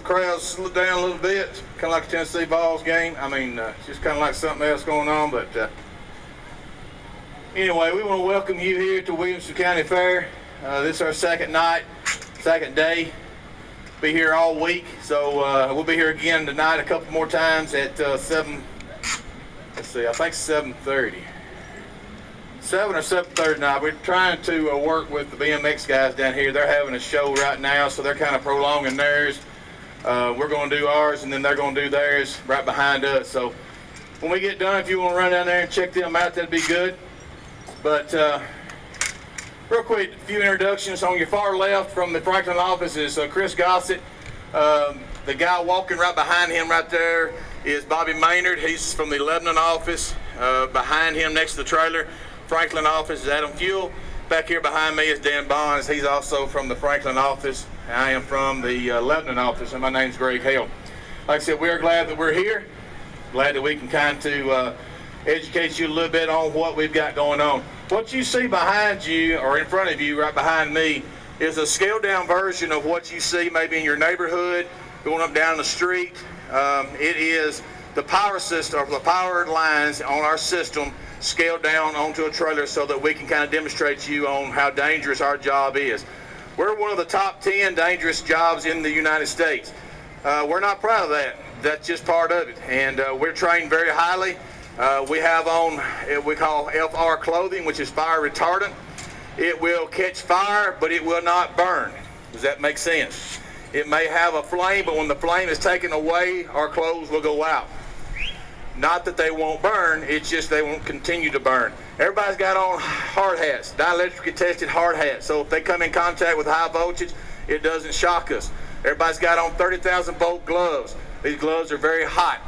crowd's slowed down a little bit, kind of like a Tennessee Vols game. I mean, just kind of like something else going on. But anyway, we want to welcome you here to Williamson County Fair. This is our second night, second day. Be here all week, so we'll be here again tonight a couple more times at 7. Let's see, I think 7:30. 7 or 7:30 tonight. We're trying to work with the BMX guys down here. They're having a show right now, so they're kind of prolonging theirs. We're going to do ours, and then they're going to do theirs right behind us. So when we get done, if you want to run down there and check them out, that'd be good. But real quick, a few introductions. On your far left from the Franklin office is Chris Gossett. The guy walking right behind him right there is Bobby Maynard. He's from the Lebanon office. Behind him, next to the trailer, Franklin office, is Adam Fuel. Back here behind me is Dan Bonds. He's also from the Franklin office. I am from the Lebanon office, and my name's Greg Hale. Like I said, we're glad that we're here. Glad that we can kind of educate you a little bit on what we've got going on. What you see behind you, or in front of you, right behind me, is a scaled-down version of what you see maybe in your neighborhood, going up down the street. It is the power system, or the power lines on our system, scaled down onto a trailer so that we can kind of demonstrate to you on how dangerous our job is. We're one of the top 10 dangerous jobs in the United States. We're not proud of that. That's just part of it. And we're trained very highly. We have on what we call FR clothing, which is fire retardant. It will catch fire, but it will not burn. Does that make sense? It may have a flame, but when the flame is taken away, our clothes will go out. Not that they won't burn, it's just they won't continue to burn. Everybody's got on hard hats, dielectrically tested hard hats, so if they come in contact with high voltage, it doesn't shock us. Everybody's got on 30,000 volt gloves. These gloves are very hot,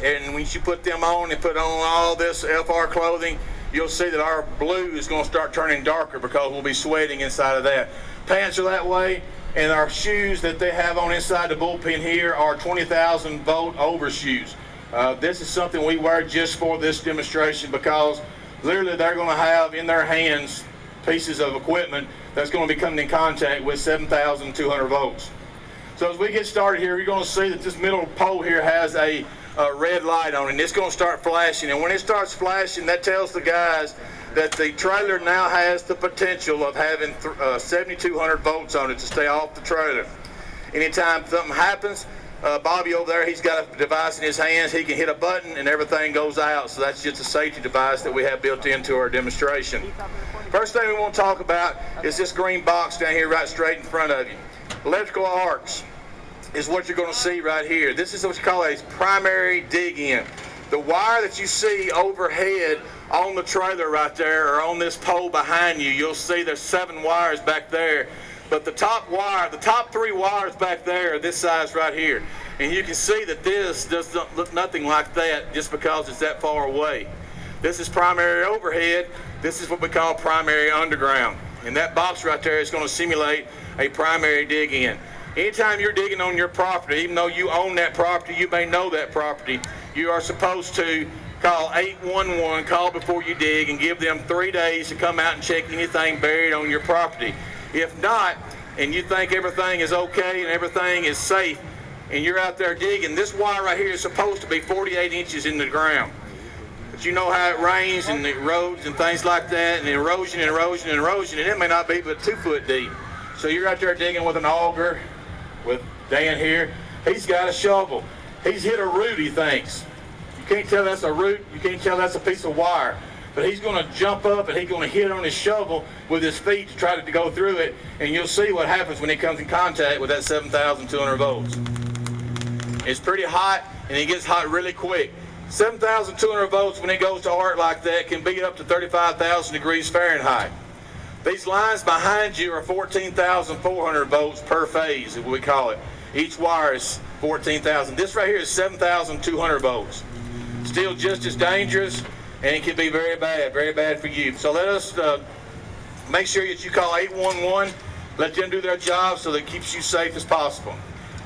and when you put them on and put on all this FR clothing, you'll see that our blue is going to start turning darker because we'll be sweating inside of that. Pants are that way, and our shoes that they have on inside the bullpen here are 20,000 volt overshoes. This is something we wear just for this demonstration because literally they're going to have in their hands pieces of equipment that's going to be coming in contact with 7,200 volts. So as we get started here, you're going to see that this middle pole here has a red light on it, and it's going to start flashing. And when it starts flashing, that tells the guys that the trailer now has the potential of having 7,200 volts on it to stay off the trailer. Anytime something happens, Bobby over there, he's got a device in his hands. He can hit a button and everything goes out. So that's just a safety device that we have built into our demonstration. First thing we want to talk about is this green box down here right straight in front of you. Electrical arcs is what you're going to see right here. This is what you call a primary dig-in. The wire that you see overhead on the trailer right there, or on this pole behind you, you'll see there's 7 wires back there. But the top wire, the top 3 wires back there are this size right here. And you can see that this does not look nothing like that just because it's that far away. This is primary overhead. This is what we call primary underground. And that box right there is going to simulate a primary dig-in. Anytime you're digging on your property, even though you own that property, you may know that property, you are supposed to call 811, call before you dig, and give them 3 days to come out and check anything buried on your property. If not, and you think everything is okay and everything is safe, and you're out there digging, this wire right here is supposed to be 48 inches in the ground. But you know how it rains and it erodes and things like that, and erosion and erosion and erosion, and it may not be but 2 foot deep. So you're out there digging with an auger, with Dan here. He's got a shovel. He's hit a root, he thinks. You can't tell that's a root, you can't tell that's a piece of wire. But he's going to jump up and he's going to hit on his shovel with his feet to try to go through it, and you'll see what happens when he comes in contact with that 7,200 volts. It's pretty hot, and it gets hot really quick. 7,200 volts when it goes to arc like that can be up to 35,000 degrees Fahrenheit. These lines behind you are 14,400 volts per phase, is what we call it. Each wire is 14,000. This right here is 7,200 volts. Still just as dangerous, and it can be very bad for you. So let us make sure that you call 811, let them do their job so that it keeps you safe as possible.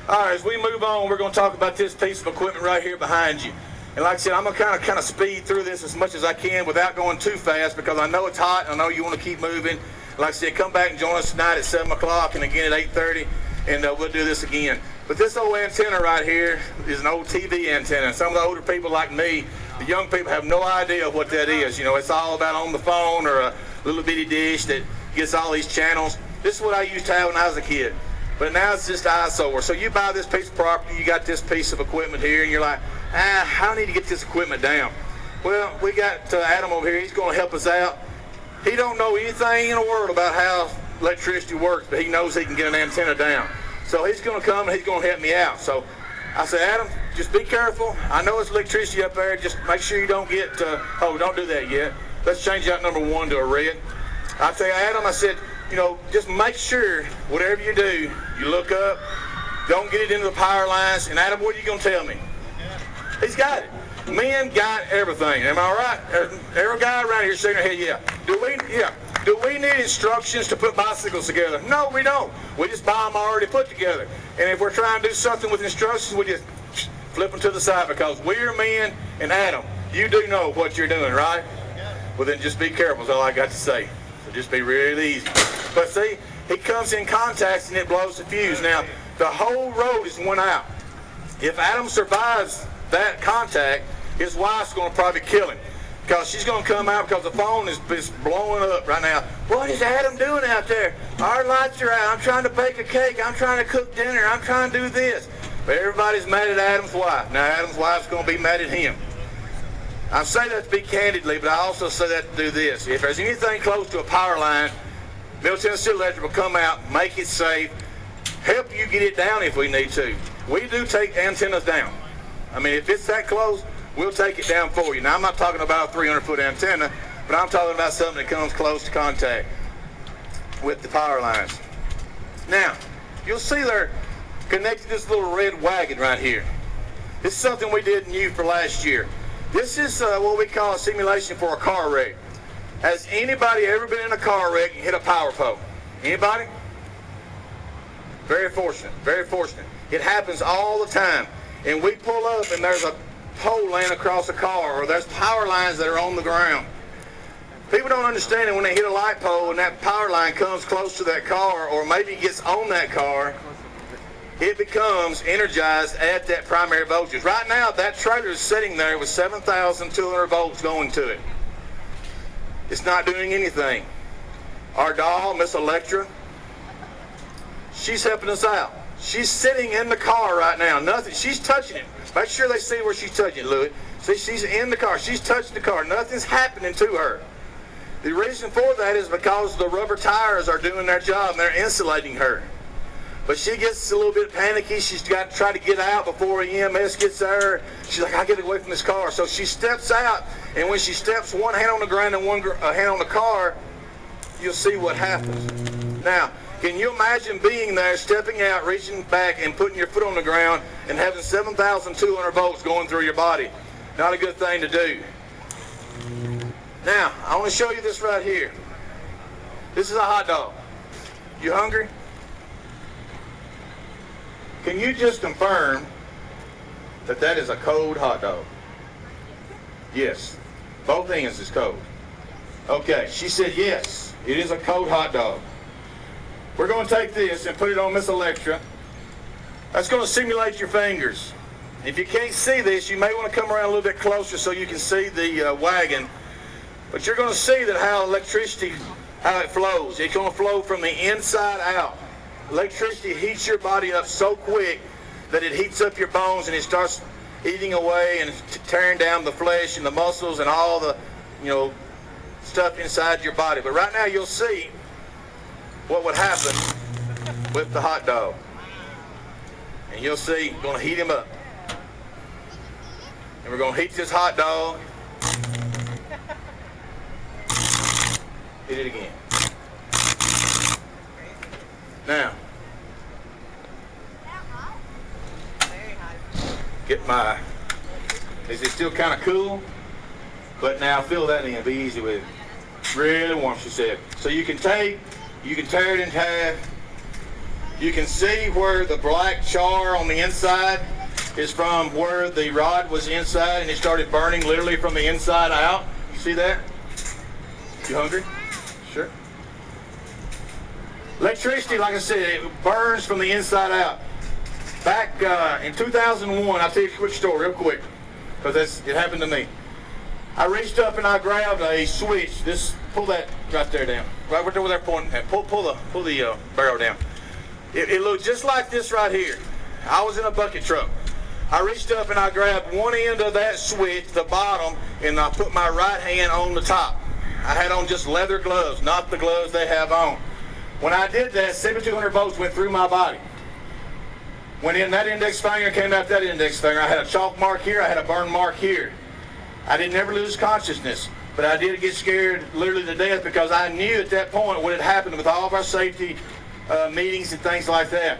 All right, as we move on, we're going to talk about this piece of equipment right here behind you. And like I said, I'm going to kind of speed through this as much as I can without going too fast because I know it's hot. I know you want to keep moving. Like I said, come back and join us tonight at 7 o'clock and again at 8:30, and we'll do this again. But this old antenna right here is an old TV antenna. Some of the older people like me, the young people, have no idea what that is. You know, it's all about on the phone or a little bitty dish that gets all these channels. This is what I used to have when I was a kid. But now it's just eyesore. So you buy this piece of property, you got this piece of equipment here, and you're like, I need to get this equipment down. Well, we got Adam over here. He's going to help us out. He don't know anything in the world about how electricity works, but he knows he can get an antenna down. So he's going to come and he's going to help me out. So I said, Adam, just be careful. I know it's electricity up there. Just make sure you don't get, oh, don't do that yet. Let's change out number 1 to a red. I tell you, Adam, I said, you know, just make sure whatever you do, you look up, don't get it into the power lines. And Adam, what are you going to tell me? He's got it. Men got everything. Am I right? Every guy around here shaking their head, yeah. Do we need instructions to put bicycles together? No, we don't. We just buy them already put together. And if we're trying to do something with instructions, we just flip them to the side because we're men. And Adam, you do know what you're doing, right? Well, then just be careful is all I got to say. So just be really easy. But see, he comes in contacts and it blows the fuse. Now, the whole road is one out. If Adam survives that contact, his wife's going to probably kill him because she's going to come out because the phone is blowing up right now. What is Adam doing out there? Our lights are out. I'm trying to bake a cake. I'm trying to cook dinner. I'm trying to do this. But everybody's mad at Adam's wife. Now Adam's wife's going to be mad at him. I say that to be candidly, but I also say that to do this. If there's anything close to a power line, Middle Tennessee Electric will come out, make it safe, help you get it down if we need to. We do take antennas down. I mean, if it's that close, we'll take it down for you. Now, I'm not talking about a 300-foot antenna, but I'm talking about something that comes close to contact with the power lines. Now, you'll see they're connected to this little red wagon right here. This is something we did in for last year. This is what we call a simulation for a car wreck. Has anybody ever been in a car wreck and hit a power pole? Anybody? Very fortunate, very fortunate. It happens all the time. And we pull up and there's a pole laying across the car or there's power lines that are on the ground. People don't understand it when they hit a light pole and that power line comes close to that car or maybe gets on that car, it becomes energized at that primary voltage. Right now, that trailer is sitting there with 7,200 volts going to it. It's not doing anything. Our doll, Miss Electra, she's helping us out. She's sitting in the car right now. Nothing. She's touching it. Make sure they see where she's touching it, Louis. See, she's in the car. She's touching the car. Nothing's happening to her. The reason for that is because the rubber tires are doing their job and they're insulating her. But she gets a little bit panicky. She's got to try to get out before EMS gets there. She's like, I get away from this car. So she steps out, and when she steps, one hand on the ground and one hand on the car, you'll see what happens. Now, can you imagine being there, stepping out, reaching back, and putting your foot on the ground and having 7,200 volts going through your body? Not a good thing to do. Now, I want to show you this right here. This is a hot dog. You hungry? Can you just confirm that that is a cold hot dog? Yes. Both ends is cold. Okay, she said yes, it is a cold hot dog. We're going to take this and put it on Miss Electra. That's going to simulate your fingers. If you can't see this, you may want to come around a little bit closer so you can see the wagon. But you're going to see that how electricity, how it flows. It's going to flow from the inside out. Electricity heats your body up so quick that it heats up your bones and it starts eating away and tearing down the flesh and the muscles and all the, stuff inside your body. But right now you'll see what would happen with the hot dog. And you'll see, we're going to heat him up. And we're going to heat this hot dog. Hit it again. Now, get my, is it still kind of cool? But now fill that in, be easy with it. Really warm, she said. So you can tear it in half. You can see where the black char on the inside is from where the rod was inside and it started burning literally from the inside out. You see that? You hungry? Sure. Electricity, like I said, it burns from the inside out. Back in 2001, I'll tell you a quick story real quick, because it happened to me. I reached up and I grabbed a switch. Pull that right there down. Right over there pointing at. Pull the barrel down. It looked just like this right here. I was in a bucket truck. I reached up and I grabbed one end of that switch, the bottom, and I put my right hand on the top. I had on just leather gloves, not the gloves they have on. When I did that, 7,200 volts went through my body. Went in that index finger, came out that index finger. I had a chalk mark here, I had a burn mark here. I didn't ever lose consciousness, but I did get scared literally to death because I knew at that point what had happened with all of our safety meetings and things like that.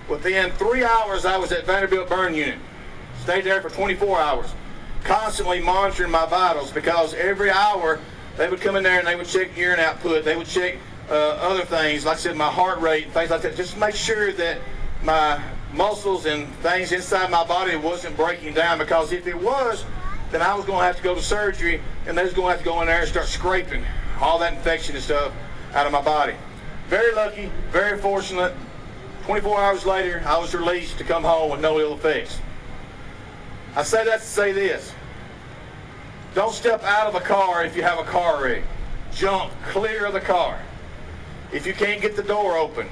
Within 3 hours, I was at Vanderbilt Burn Unit. Stayed there for 24 hours, constantly monitoring my vitals because every hour they would come in there and they would check urine output. They would check other things, like I said, my heart rate, things like that, just to make sure that my muscles and things inside my body wasn't breaking down, because if it was, then I was going to have to go to surgery and they was going to have to go in there and start scraping all that infection and stuff out of my body. Very lucky, very fortunate. 24 hours later, I was released to come home with no ill effects. I say that to say this. Don't step out of a car if you have a car wreck. Jump clear of the car. If you can't get the door open,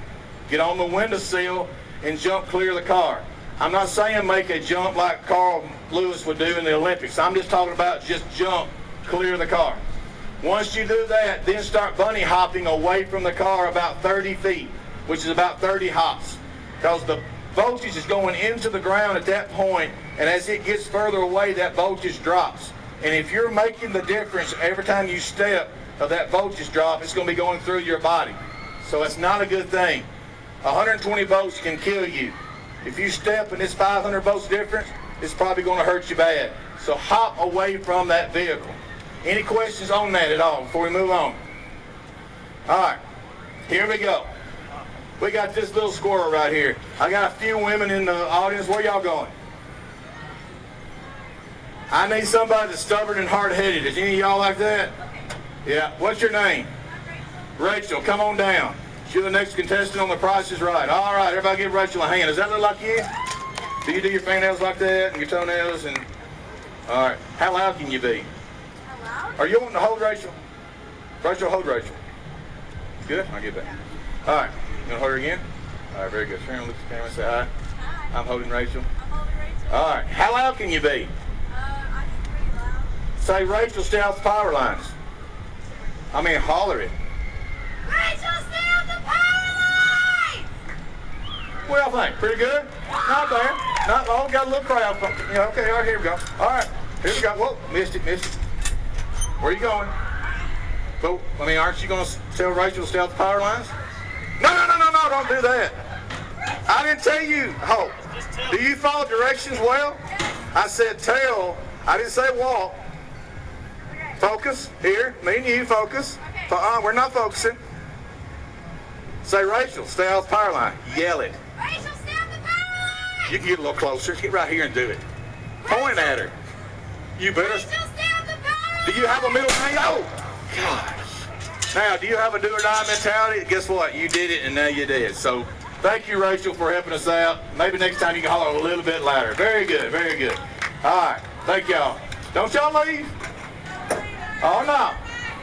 get on the windowsill and jump clear of the car. I'm not saying make a jump like Carl Lewis would do in the Olympics. I'm just talking about just jump clear of the car. Once you do that, then start bunny hopping away from the car about 30 feet, which is about 30 hops. Because the voltage is going into the ground at that point, and as it gets further away, that voltage drops. And if you're making the difference every time you step of that voltage drop, it's going to be going through your body. So it's not a good thing. 120 volts can kill you. If you step and it's 500 volts difference, it's probably going to hurt you bad. So hop away from that vehicle. Any questions on that at all before we move on? All right, here we go. We got this little squirrel right here. I got a few women in the audience. Where y'all going? I need somebody that's stubborn and hard-headed. Is any of y'all like that? Yeah. What's your name? Rachel, come on down. You're the next contestant on The Price is Right. All right, everybody give Rachel a hand. Does that look like you? Do you do your fingernails like that and your toenails? And all right. How loud can you be? How loud? Are you wanting to hold Rachel? Rachel, hold Rachel. Good? I'll get back. All right. You want to hold her again? All right, very good. Sharon, look at the camera and say hi. Hi. I'm holding Rachel. I'm holding Rachel. All right. How loud can you be? I can pretty loud. Say, Rachel, stay off the power lines. I mean, holler it. Rachel, stay on the power line! What y'all think? Pretty good? Not bad. Not long. Got a little crowd. Yeah, okay, all right, here we go. All right, here we go. Whoa, missed it. Where are you going? Well, I mean, aren't you going to tell Rachel to stay off the power lines? No, don't do that. I didn't tell you. Oh, do you follow directions well? I said tell. I didn't say walk. Focus. Here, me and you, focus. We're not focusing. Say, Rachel, stay off the power line. Yell it. Rachel, stay on the power line! You can get a little closer. Get right here and do it. Point at her. You better. Rachel, stay on the power line! Do you have a middle name? Oh, gosh. Now, do you have a do or die mentality? Guess what? You did it, and now you did. So, thank you, Rachel, for helping us out. Maybe next time you can holler a little bit louder. Very good, very good. All right, thank y'all. Don't y'all leave. Oh, no.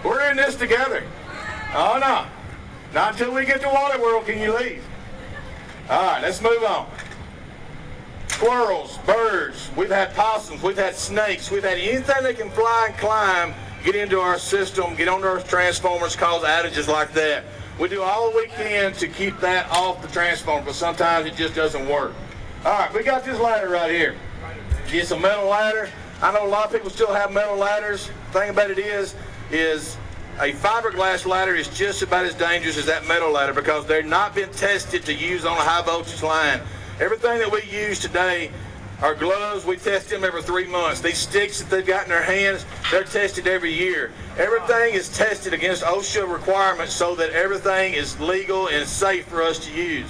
We're in this together. Oh, no. Not until we get to Water World can you leave. All right, let's move on. Squirrels, birds, we've had possums, we've had snakes, we've had anything that can fly and climb, get into our system, get onto our transformers, cause outages like that. We do all we can to keep that off the transformer, but sometimes it just doesn't work. All right, we got this ladder right here. It's a metal ladder. I know a lot of people still have metal ladders. The thing about it is a fiberglass ladder is just about as dangerous as that metal ladder because they're not been tested to use on a high voltage line. Everything that we use today, our gloves, we test them every 3 months. These sticks that they've got in their hands, they're tested every year. Everything is tested against OSHA requirements so that everything is legal and safe for us to use.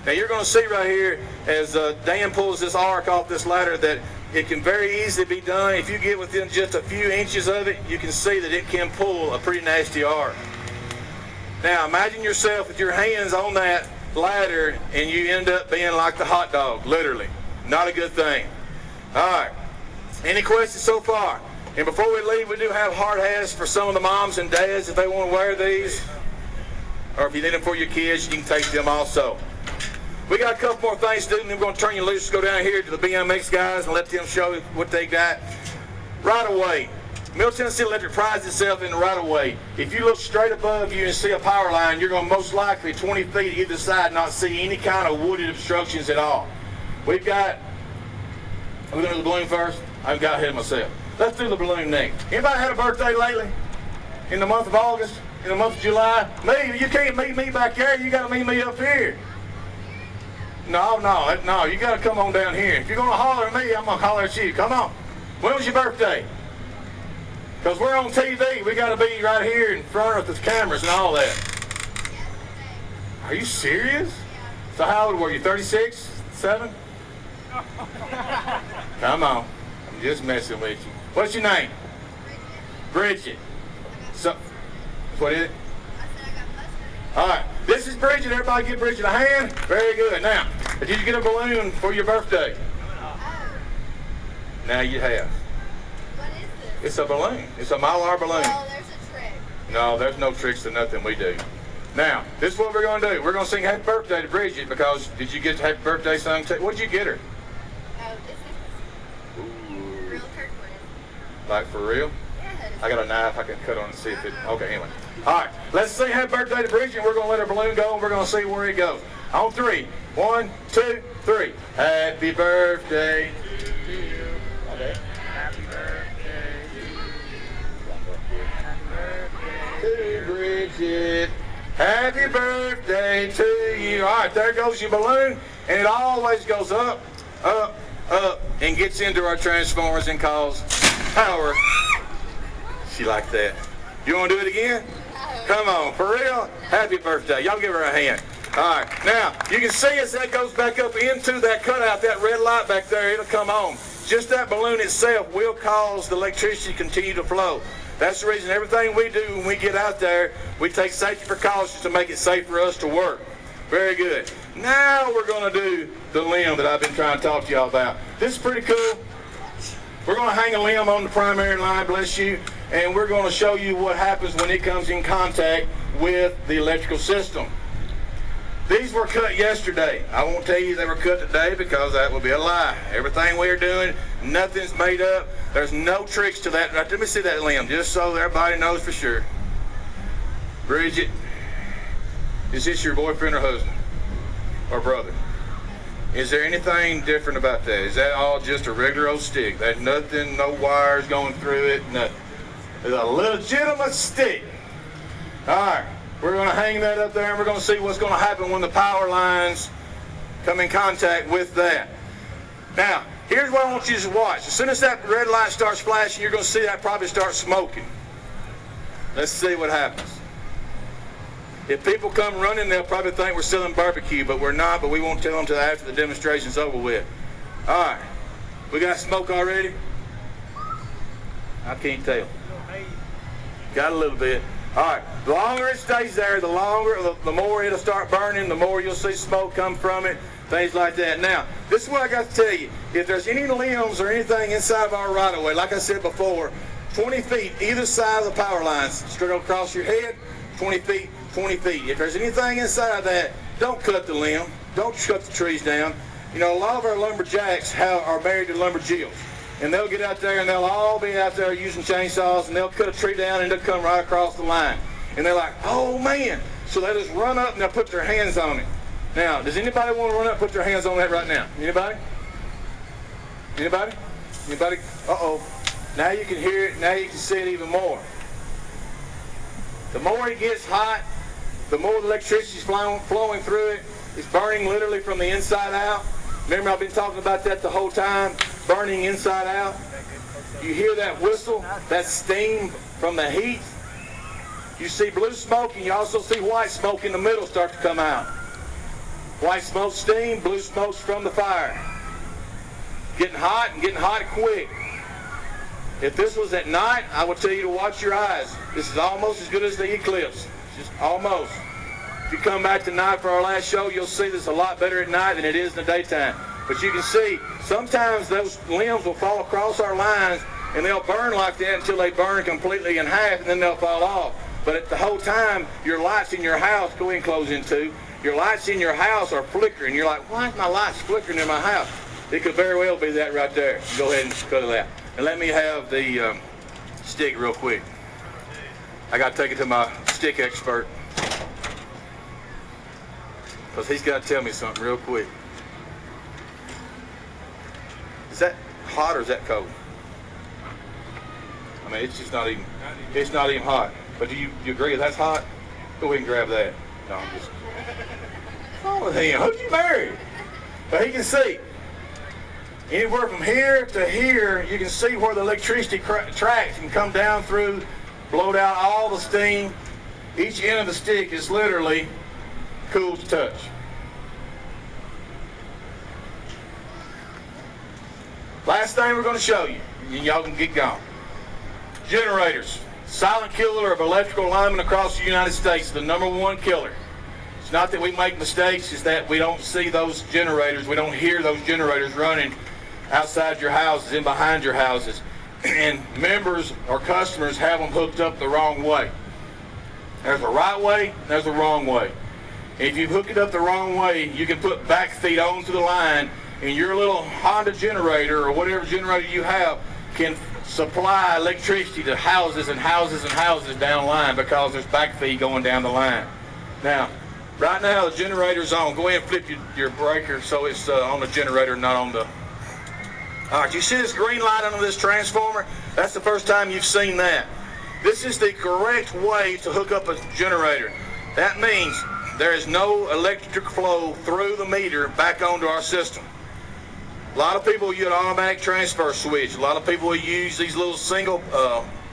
Now you're going to see right here as Dan pulls this arc off this ladder that it can very easily be done. If you get within just a few inches of it, you can see that it can pull a pretty nasty arc. Now imagine yourself with your hands on that ladder and you end up being like the hot dog, literally. Not a good thing. All right. Any questions so far? And before we leave, we do have hard hats for some of the moms and dads if they want to wear these. Or if you need them for your kids, you can take them also. We got a couple more things to do, and then we're going to turn you loose. Go down here to the BMX guys and let them show you what they got. Right away. Middle Tennessee Electric prides itself in the right of way. If you look straight above you and see a power line, you're going to most likely 20 feet either side not see any kind of wooded obstructions at all. We've got, are we going to do the balloon first? I've got ahead of myself. Let's do the balloon next. Anybody had a birthday lately? In the month of August? In the month of July? Me, you can't meet me back there. You got to meet me up here. No, you got to come on down here. If you're going to holler at me, I'm going to holler at you. Come on. When was your birthday? Because we're on TV. We got to be right here in front of the cameras and all that. Are you serious? So how old were you? 36? 7? Come on. I'm just messing with you. What's your name? Bridget. So, what is it? All right. This is Bridget. Everybody give Bridget a hand. Very good. Now, did you get a balloon for your birthday? Now you have. What is this? It's a balloon. It's a Mylar balloon. Oh, there's a trick. No, there's no tricks to nothing we do. Now, this is what we're going to do. We're going to sing Happy Birthday to Bridget because did you get the Happy Birthday song? What did you get her? Oh, this is real turquoise. Like for real? Yes. I got a knife I can cut on and see if it... Okay, anyway. All right, let's sing Happy Birthday to Bridget. We're going to let our balloon go and we're going to see where it goes. On 3. 1, 2, 3. Happy birthday to you. Okay. Happy birthday To Bridget. Happy birthday to you. All right, there goes your balloon. And it always goes up, up, up, and gets into our transformers and causes power. She liked that. You want to do it again? Come on, for real? Happy birthday. Y'all give her a hand. All right, now, you can see as that goes back up into that cutout, that red light back there, it'll come on. Just that balloon itself will cause the electricity to continue to flow. That's the reason everything we do when we get out there, we take safety precautions to make it safe for us to work. Very good. Now we're going to do the limb that I've been trying to talk to y'all about. This is pretty cool. We're going to hang a limb on the primary line, bless you, and we're going to show you what happens when it comes in contact with the electrical system. These were cut yesterday. I won't tell you they were cut today because that would be a lie. Everything we're doing, nothing's made up. There's no tricks to that. Let me see that limb just so everybody knows for sure. Bridget, is this your boyfriend or husband or brother? Is there anything different about that? Is that all just a regular old stick? There's nothing, no wires going through it, nothing. It's a legitimate stick. All right. We're going to hang that up there and we're going to see what's going to happen when the power lines come in contact with that. Now, here's what I want you to watch. As soon as that red light starts flashing, you're going to see that probably start smoking. Let's see what happens. If people come running, they'll probably think we're selling barbecue, but we're not, but we won't tell them until after the demonstration's over with. All right. We got smoke already? I can't tell. Got a little bit. All right, the longer it stays there, the more it'll start burning, the more you'll see smoke come from it, things like that. Now, this is what I got to tell you. If there's any limbs or anything inside of our right-of-way, like I said before, 20 feet either side of the power lines, straight across your head, 20 feet, 20 feet. If there's anything inside of that, don't cut the limb, don't cut the trees down. You know, a lot of our lumberjacks are married to lumberjills. And they'll get out there and they'll all be out there using chainsaws and they'll cut a tree down and they'll come right across the line. And they're like, oh man. So they just run up and they'll put their hands on it. Now, does anybody want to run up and put their hands on that right now? Anybody? Anybody? Anybody? Uh-oh. Now you can hear it. Now you can see it even more. The more it gets hot, the more the electricity is flowing through it. It's burning literally from the inside out. Remember, I've been talking about that the whole time, burning inside out. You hear that whistle, that steam from the heat. You see blue smoke, and you also see white smoke in the middle start to come out. White smoke, steam, blue smoke's from the fire. Getting hot and getting hot quick. If this was at night, I would tell you to watch your eyes. This is almost as good as the eclipse. Just almost. If you come back tonight for our last show, you'll see this a lot better at night than it is in the daytime. But you can see sometimes those limbs will fall across our lines and they'll burn like that until they burn completely in half, and then they'll fall off. But at the whole time, your lights in your house, go ahead and close in too, your lights in your house are flickering. You're like, why is my lights flickering in my house? It could very well be that right there. Go ahead and cut it out. And let me have the stick real quick. I got to take it to my stick expert, because he's got to tell me something real quick. Is that hot or is that cold? I mean, it's just not even, it's not even hot. But do you agree that's hot? Go ahead and grab that. No, I'm just, what's wrong with him? Who'd you marry? But he can see. Anywhere from here to here, you can see where the electricity tracks can come down through, blowed out all the steam. Each end of the stick is literally cool to touch. Last thing we're going to show you, and y'all can get going. Generators. Silent killer of electrical linemen across the United States, the #1 killer. It's not that we make mistakes, it's that we don't see those generators, we don't hear those generators running outside your houses and behind your houses. And members or customers have them hooked up the wrong way. There's a right way, there's a wrong way. And if you hook it up the wrong way, you can put back feed onto the line, and your little Honda generator or whatever generator you have can supply electricity to houses and houses and houses down the line, because there's back feed going down the line. Now, right now the generator's on. Go ahead and flip your breaker so it's on the generator, not on the... All right, you see this green light under this transformer? That's the first time you've seen that. This is the correct way to hook up a generator. That means there is no electric flow through the meter back onto our system. A lot of people use an automatic transfer switch. A lot of people use these little single,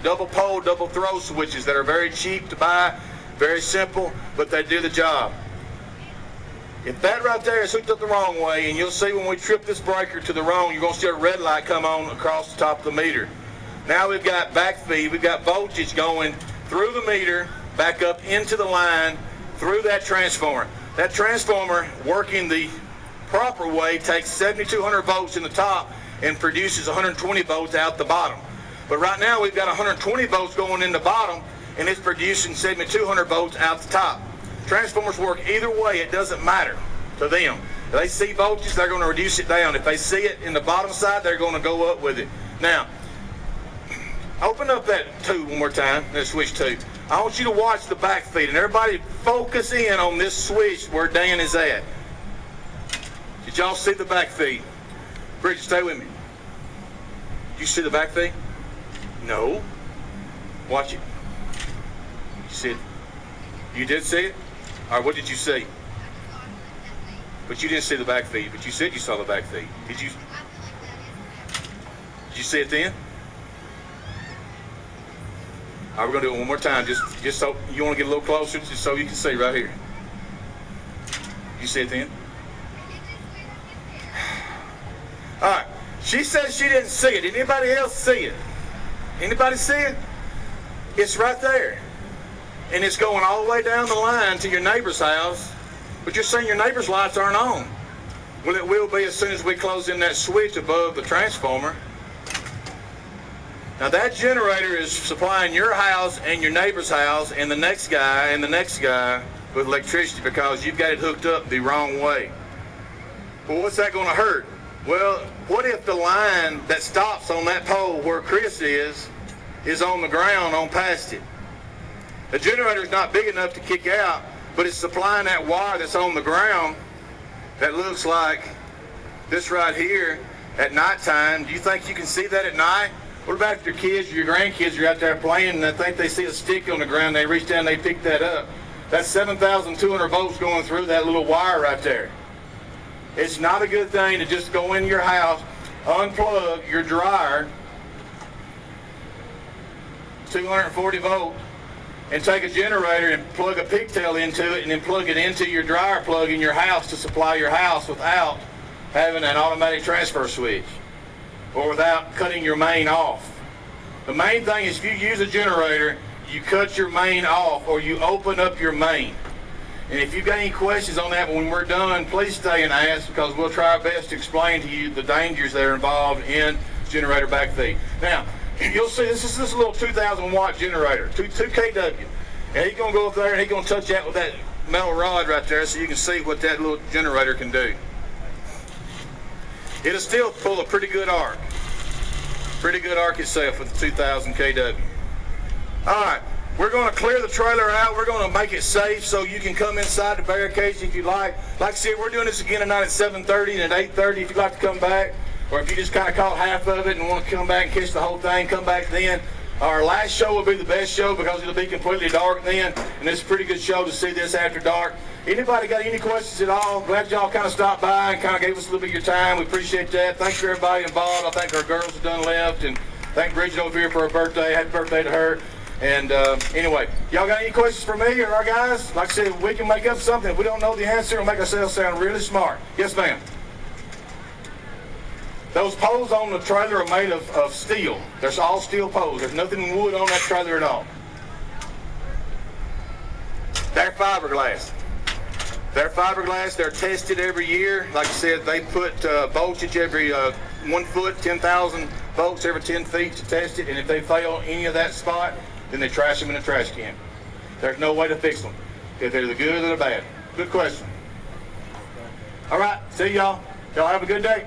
double pole, double throw switches that are very cheap to buy, very simple, but they do the job. If that right there is hooked up the wrong way, and you'll see when we trip this breaker to the wrong, you're going to see a red light come on across the top of the meter. Now we've got back feed, we've got voltage going through the meter, back up into the line, through that transformer. That transformer, working the proper way, takes 7,200 volts in the top and produces 120 volts out the bottom. But right now we've got 120 volts going in the bottom, and it's producing 7,200 volts out the top. Transformers work either way, it doesn't matter to them. If they see voltage, they're going to reduce it down. If they see it in the bottom side, they're going to go up with it. Now, open up that 2 one more time, that switch 2. I want you to watch the back feed, and everybody focus in on this switch where Dan is at. Did y'all see the back feed? Bridget, stay with me. You see the back feed? No. Watch it. You see it? You did see it? All right, what did you see? But you didn't see the back feed, but you said you saw the back feed. Did you see it then? All right, we're going to do it one more time, just so you want to get a little closer, just so you can see right here. You see it then? All right, she says she didn't see it. Did anybody else see it? Anybody see it? It's right there. And it's going all the way down the line to your neighbor's house, but you're saying your neighbor's lights aren't on. Well, it will be as soon as we close in that switch above the transformer. Now that generator is supplying your house and your neighbor's house and the next guy and the next guy with electricity, because you've got it hooked up the wrong way. Well, what's that going to hurt? Well, what if the line that stops on that pole where Chris is on the ground on past it? The generator is not big enough to kick out, but it's supplying that wire that's on the ground that looks like this right here at nighttime. Do you think you can see that at night? What about if your kids or your grandkids are out there playing and they think they see a stick on the ground, they reach down and they pick that up? That's 7,200 volts going through that little wire right there. It's not a good thing to just go in your house, unplug your dryer, 240 volt, and take a generator and plug a pigtail into it and then plug it into your dryer plug in your house to supply your house without having an automatic transfer switch or without cutting your main off. The main thing is, if you use a generator, you cut your main off or you open up your main. And if you've got any questions on that when we're done, please stay and ask, because we'll try our best to explain to you the dangers that are involved in generator backfeed. Now, you'll see this is a little 2,000 watt generator, 2 kW. And he's going to go up there and he's going to touch that with that metal rod right there so you can see what that little generator can do. It'll still pull a pretty good arc. Pretty good arc itself with the 2,000 kW. All right. We're going to clear the trailer out. We're going to make it safe so you can come inside the barricades if you like. Like I said, we're doing this again tonight at 7:30 and at 8:30 if you'd like to come back. Or if you just kind of caught half of it and want to come back and catch the whole thing, come back then. Our last show will be the best show because it'll be completely dark then. And it's a pretty good show to see this after dark. Anybody got any questions at all? Glad y'all kind of stopped by and kind of gave us a little bit of your time. We appreciate that. Thanks for everybody involved. I think our girls have done left. And thank Bridget over here for her birthday. Happy birthday to her. And anyway, y'all got any questions for me or our guys? Like I said, we can make up something. If we don't know the answer, we'll make ourselves sound really smart. Yes, ma'am. Those poles on the trailer are made of steel. There's all steel poles. There's nothing wood on that trailer at all. They're fiberglass. They're fiberglass. They're tested every year. Like I said, they put voltage every 1 foot, 10,000 volts every 10 feet to test it. And if they fail any of that spot, then they trash them in a trash can. There's no way to fix them. If they're the good or the bad. Good question. All right. See y'all. Y'all have a good day.